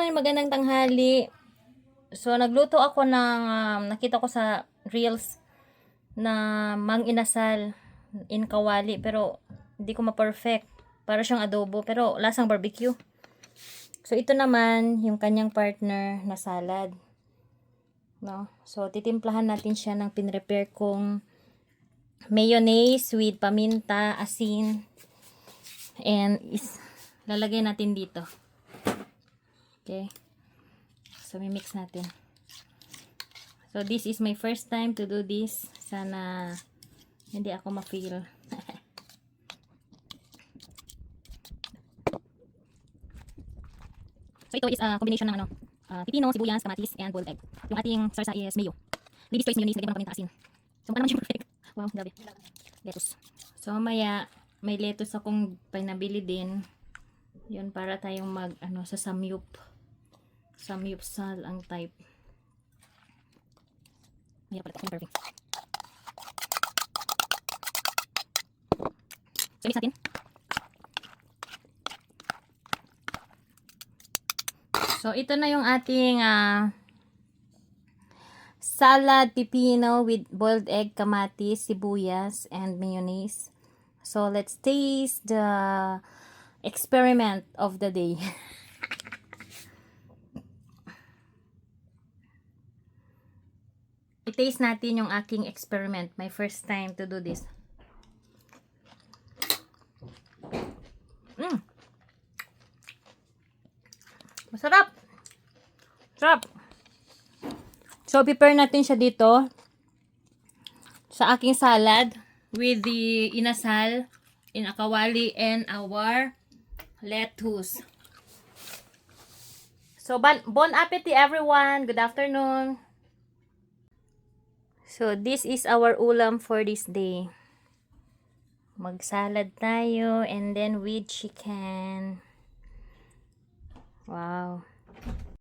everyone, magandang tanghali. So nagluto ako ng nakita ko sa reels na mang-inasal in kawali pero hindi ko ma-perfect. Para siyang adobo pero lasang barbecue. So ito naman yung kanyang partner na salad. No? So titimplahan natin siya ng pinrepare kong mayonnaise with paminta, asin, and lalagay natin dito. Okay. So, mimix natin. So, this is my first time to do this. Sana hindi ako ma-feel. So, ito is a combination ng pipino, sibuyas, kamatis, and boiled egg. Yung ating salsa is mayo. Lady's choice mayonnaise, lagyan mo ng paminta, asin. So, paano naman siya perfect? Wow, grabe. Lettuce. So, mamaya, may lettuce akong pinabili din. Yun, para tayong sa samyup. Samyupsal ang type. Mahirap pala ito. Perfect. So, mix natin. So, ito na yung ating salad pipino with boiled egg, kamatis, sibuyas, and mayonnaise. So, let's taste the experiment of the day. I-taste natin yung aking experiment. My first time to do this. Masarap! Sarap! So, prepare natin siya dito sa aking salad with the inasal in akawali and our lettuce. So, bon appetit everyone! Good afternoon! So, this is our ulam for this day. Magsalad tayo and then with chicken. Wow.